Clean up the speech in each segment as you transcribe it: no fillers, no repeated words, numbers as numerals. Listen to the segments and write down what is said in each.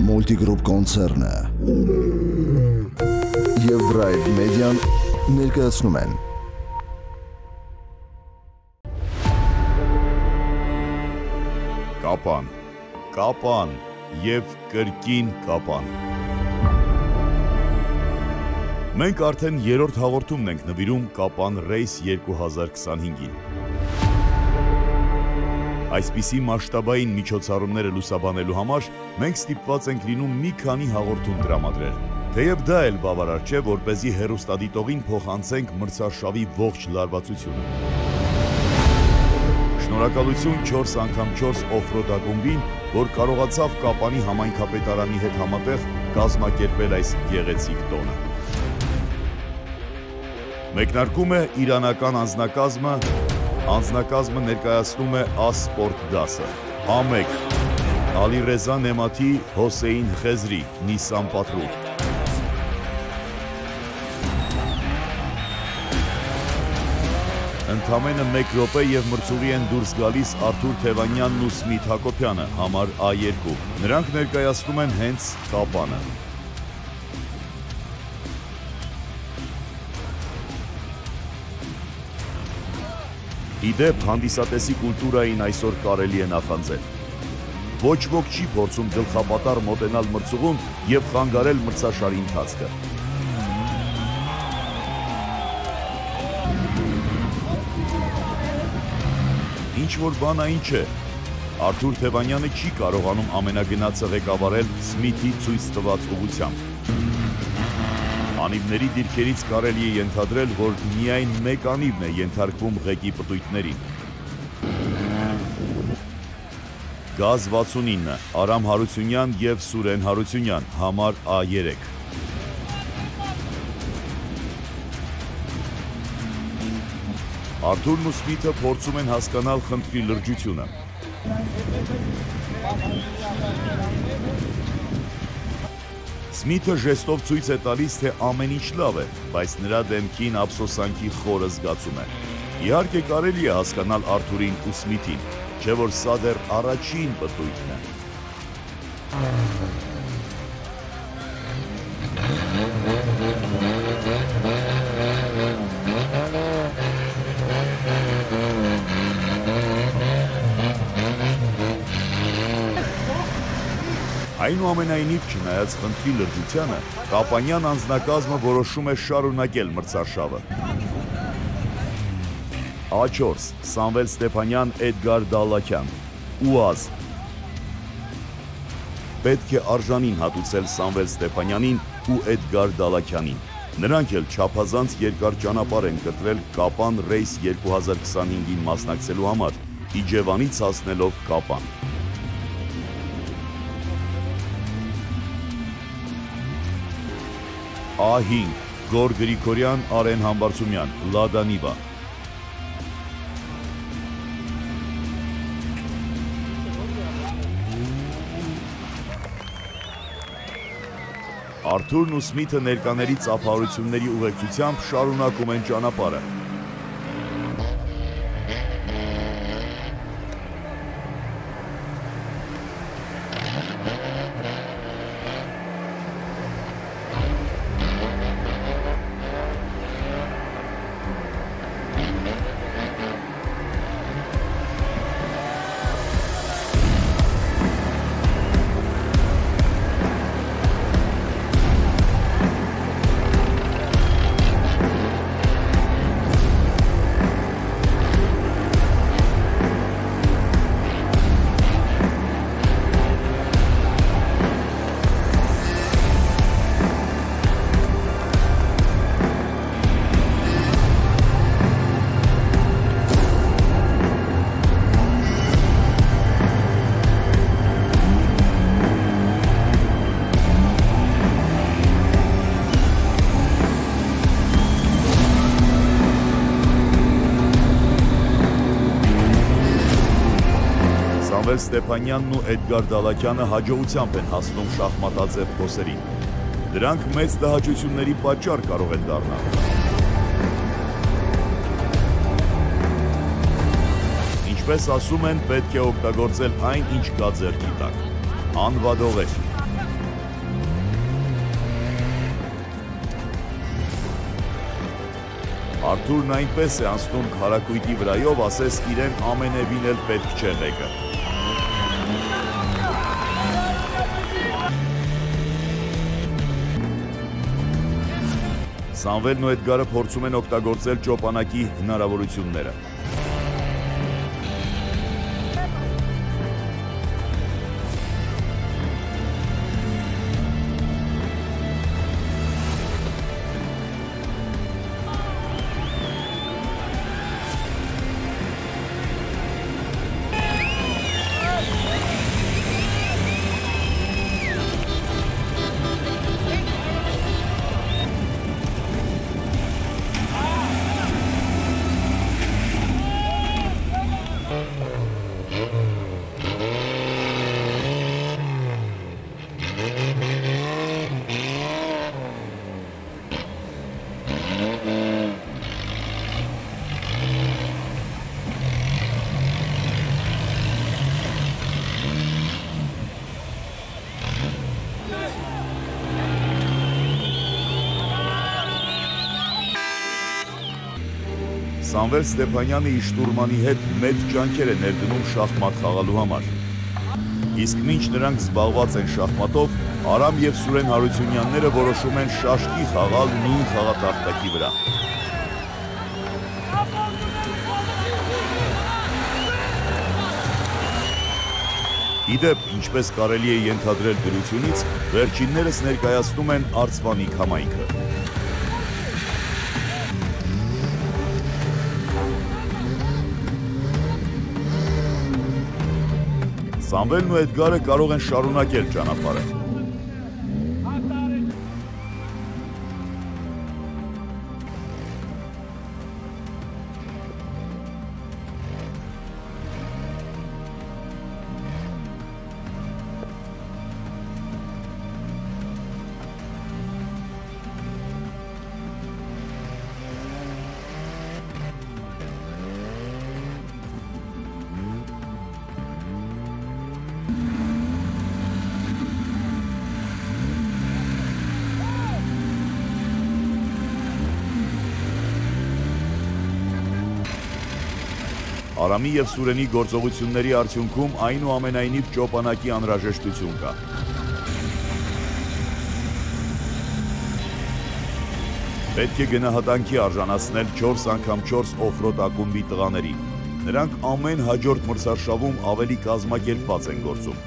Multigroup կոնցերնը և Drive Media-ն ներկայացնում են Կապան, կապան և կրկին կապան։ Մենք արդեն երրորդ հաղորդումն ենք նվիրում Կապան Race 2025-ին։ Այսպիսի մասշտաբային միջոցառումները լուսաբանելու համար մենք ստիպված ենք լինում մի քանի հաղորդում տրամադրել։ Թեև դա էլ բավարար չէ, որպեսզի հեռուստադիտողին փոխանցենք մրցարշավի ողջ լարվածությունը։ Շնորհակալություն 4x4 Off-road ակումբին, որ կարողացավ Կապանի համայնքապետարանի հետ համատեղ կազմակերպել այս գեղեցիկ տոնը։ Մեկնարկում է իրանական անձնակազմը ներկայացնում է A-Sport դասը, A1 Ալիռեզա Նեմաթի Հոսեյն Խեզրի Nissan Patrol, Ընդամենը 1 րոպե և մրցուղի են դուրս գալիս Արթուր Թևանյանն ու Սմիթ Հակոբյանը, համար A2, նրանք ներկայացնում են հենց Կապանը։ Իդեպ հանդիսատեսի կուլտուրային այսօր կարելի է նախանձել։ Ոչ ոք չի փորձում գլխապատառ մոտենալ մրցուղուն և խանգարել մրցաշարի ընթացքը։ Ինչ-որ բան այն չէ, Արթուր Թևանյանը չի կարողանում ամենագնացը ղեկավարել Սմիթի ցույց տված ուղղությամբ։ Անիվների դիրքերից կարելի է ենթադրել, որ միայն մեկ անիվն է ենթարկվում ղեկի պտույտներին։ Գազ 69, Արամ Հարությունյան և Սուրեն Հարությունյան, համար A3։ Արթուրն ու Սմիթը փորձում են հասկանալ խնդրի լրջությունը։ Սմիթը ժեստով ցույց է տալիս, թե ամեն ինչ լավ է, բայց նրա դեմքին ափսոսանքի խորը զգացում է։ Իհարկե կարելի է հասկանալ Արթուրին ու Սմիթին, չէ որ սա դեռ առաջին պտույտն է։ Այնուամենայնիվ, չնայած խնդրի լրջությանը, Կապանյան անձնակազմը որոշում է շարունակել մրցարշավը։ A4 Սամվել Ստեփանյան, Էդգար Դալլաքյան, ՈՒԱԶ։ Պետք է արժանին հատուցել Սամվել Ստեփանյանին ու Էդգար Դալլաքյանին։ Նրանք էլ չափազանց երկար ճանապարհ են կտրել Կապան Race 2025-ին մասնակցելու համար, Իջևանից հասնելով Կապան։ A5 Գոր Գրիգորյան, Արեն Համբարձումյան, Լադա Նիվա։ Արթուրն ու Սմիթը ներկաների ծափահարությունների ուղեկցությամբ շարունակում են ճանապարհը։ Սամվել Ստեփանյանն ու Էդգար Դալլաքյանը հաջողությամբ են հասնում շախմատաձև փոսերին։ Դրանք մեծ տհաճությունների պատճառ կարող են դառնալ։ Ինչպես ասում են, պետք է օգտագործել այն, ինչ կա ձեռքի տակ։ Անվադողեր։ Արթուրն այնպես է անցնում քարակույտի վրայով, ասես իրեն ամենևին էլ պետք չէ ղեկը։ Սամվելն ու Էդգարը փորձում են օգտագործել ճոպանակի հնարավորությունները։ Սամվել Ստեփանյանը իր շտուրմանի հետ մեծ ջանքեր է ներդնում շախմատ խաղալու համար։ Իսկ մինչ նրանք զբաղված են շախմատով, Արամ և Սուրեն Հարությունյանները որոշում են շաշկի խաղալ նույն խաղատախտակի վրա։ Իդեպ, ինչպես կարելի է ենթադրել դրությունից, վերջիններս ներկայացնում են Արցվանիկ համայնքը։ Սամվելն ու Էդգարը կարող են շարունակել ճանապարհը։ Արամի և Սուրենի գործողությունների արդյունքում այնուամենայնիվ ճոպանակի անհրաժեշտություն կա։ Պետք է գնահատանքի արժանացնել 4x4 օֆրոդ ակումբի տղաներին։ Նրանք ամեն հաջորդ մրցարշավում ավելի կազմակերպված են գործում։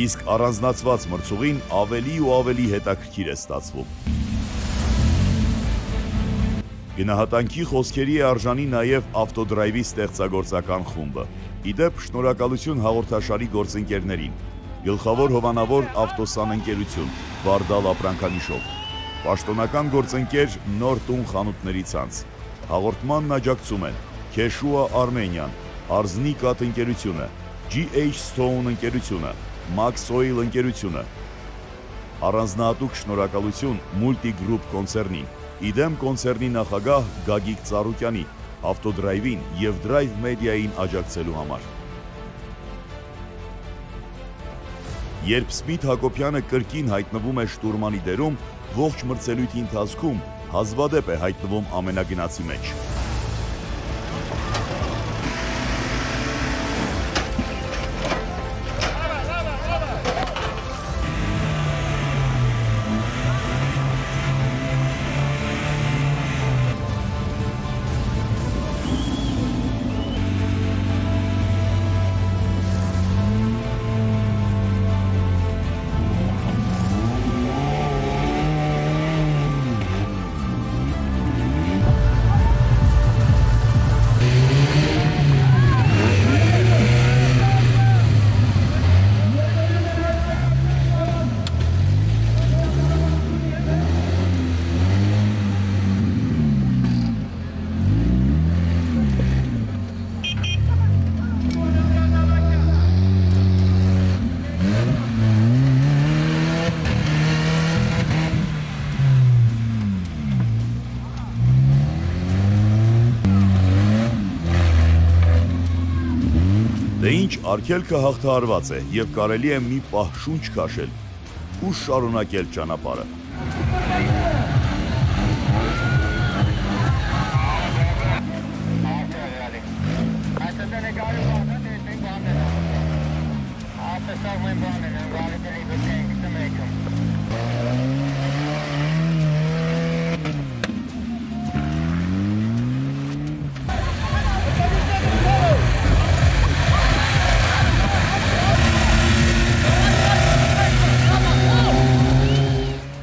Իսկ առանձնացված մրցուղին ավելի ու ավելի հետաքրքիր է ստացվում։ Գնահատանքի խոսքերի է արժանի նաև ավտոդրայվի ստեղծագործական խումբը։ Իդեպ, շնորհակալություն հաղորդաշարի գործընկերներին, գլխավոր հովանավոր ավտոսան ընկերություն, Վարդալ ապրանքանիշով, պաշտոնական գործընկեր Նոր տուն խանութների ցանց, հաղորդմանն աջակցում են Քեշուա Արմենիան, Արզնիկատ ընկերությունը, GH Stone ընկերությունը, Max Oil ընկերությունը, առանձնահատուկ շնորհակալություն Multigroup կոնցեռնին, Իդեմ կոնցեռնի նախագահ Գագիկ Ծառուկյանի, ավտոդրայվին և Drive Media-ին աջակցելու համար։ Երբ Սմիթ Հակոբյանը կրկին հայտնվում է շտուրմանի դերում, ողջ մրցելույթի ընթացքում հազվադեպ է հայտնվում ամենագնացի մեջ։ Դե ինչ, արգելքը հաղթահարված է և կարելի է մի պահ շունչ քաշել ու շարունակել ճանապարհը։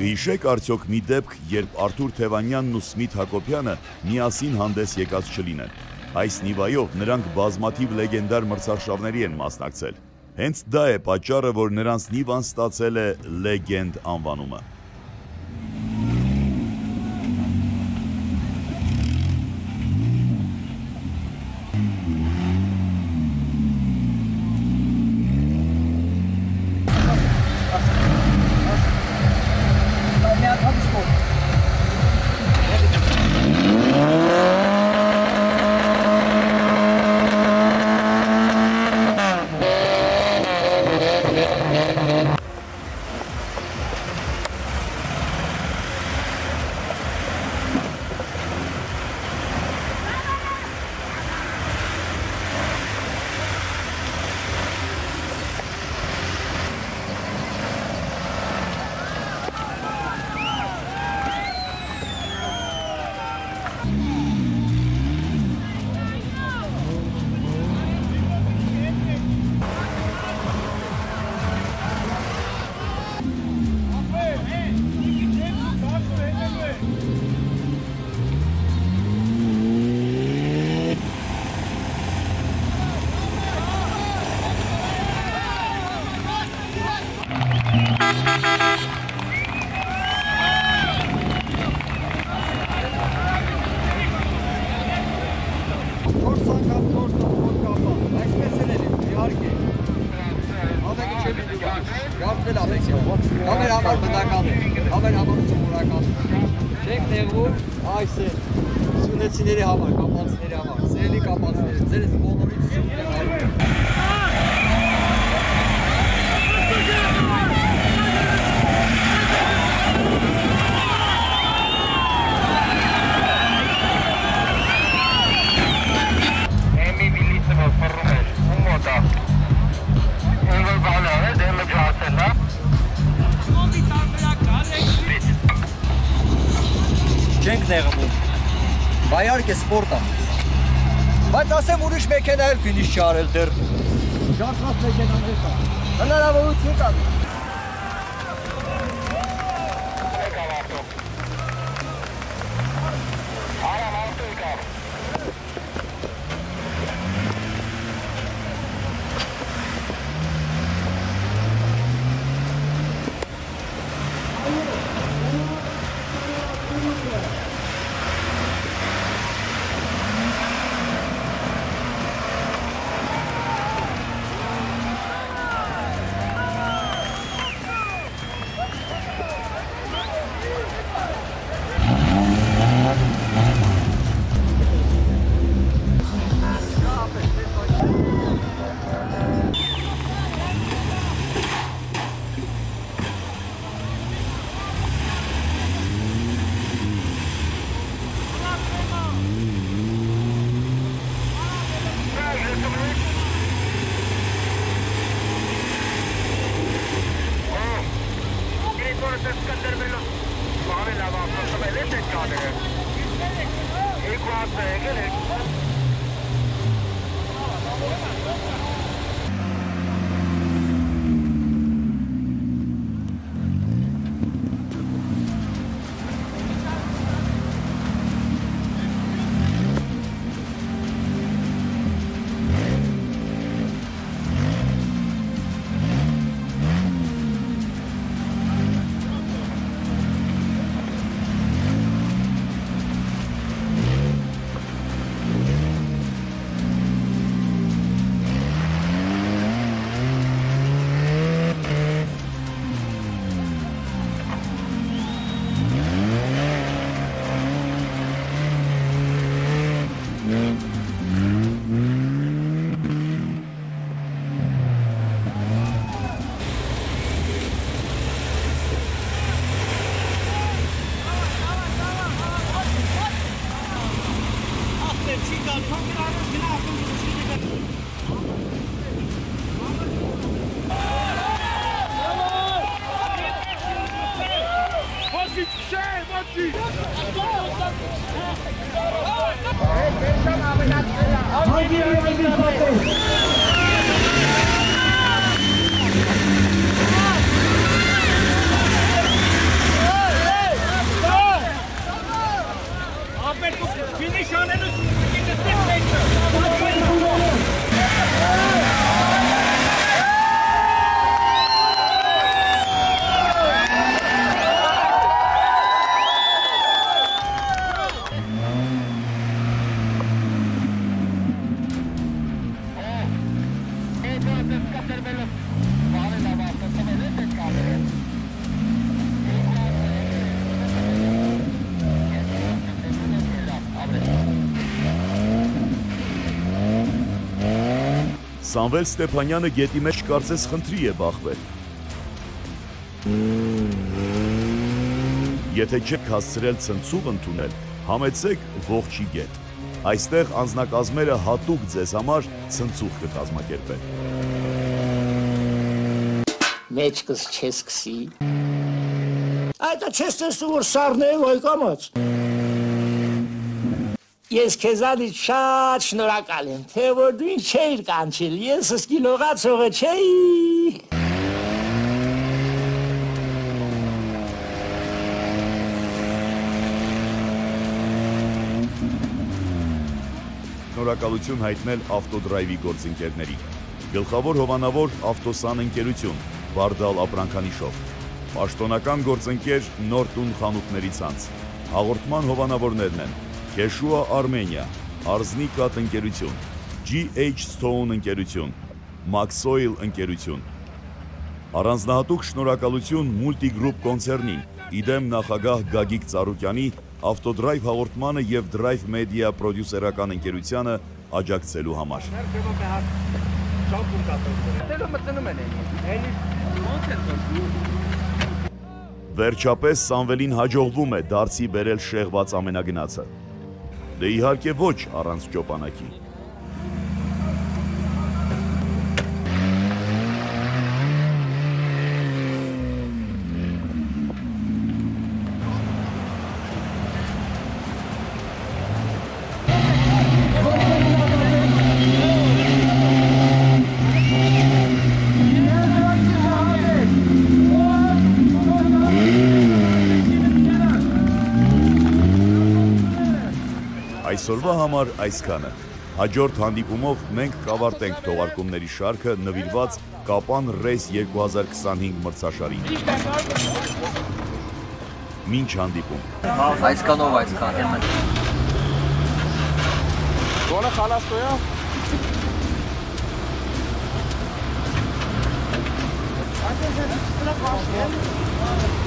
Հիշեք արդյոք մի դեպք, երբ Արթուր Թևանյանն ու Սմիթ Հակոբյանը միասին հանդես եկած չլինեն։ Այս նիվայով նրանք բազմաթիվ լեգենդար մրցարշավների են մասնակցել։ Հենց դա է պատճառը, որ նրանց նիվան ստացել է լեգենդ անվանումը։ Սյունեցիների համար, կապանցիների համար, սիրելի կապանցիների, ձեր բոլորից սյուններ չենք նեղվում, բայարկ է սպորտ է, բայց ասեմ ուրիշ մեքենա էլ ֆինիշ չարել դեռ, շարդված մեքենաներ կա, հնարավորություն կա։ Սամվել Ստեփանյանը գետի մեջ կարծես խնդրի է բախվել։ Եթե չեք հասցրել ցնցուղ ընդունել, համեցեք ողջի գետ։ Այստեղ անձնակազմերը հատուկ ձեզ համար ցնցուղ կկազմակերպեն։ Մեջքս չես քսի։ Այդ չես տեսնում որ սառն է ոյ կամած։ Ես քեզանից շատ շնորհակալ եմ, թե որ դու ինձ չէիր կանչել, ես սկիլողացողը չէի։ Շնորհակալություն հայտնել ավտոդրայվի գործընկերներին։ Գլխավոր հովանավոր ավտոսան ընկերություն, Վարդալ ապրանքանիշով, պաշտոնական գործընկեր Նորտուն խանութների ցանց, հաղորդման հովանավորներն են Քեշուա Արմենիա, Արզնիկատ ընկերություն, GH Stone ընկերություն, Maxoil ընկերություն։ Առանձնահատուկ շնորհակալություն Multigroup կոնցեռնին, իդեմ նախագահ Գագիկ Ծառուկյանի ավտոդրայվ հաղորդմանը եւ Drive Media պրոդյուսերական ընկերությանը աջակցելու համար։ Վերջապես Սամվելին հաջողվում է դարձի բերել շեղված ամենագնացը։ Դե իհարկե ոչ առանց ճոպանակի։ Այսօրվա համար այսքանը։ Հաջորդ հանդիպումով մենք կավարտենք թողարկումների շարքը նվիրված Կապան Race 2025 մրցաշարին։ Մինչ հանդիպում։ Այսքանով այսքան։ Գոնը խալաստոյա։ Այսինքն սրա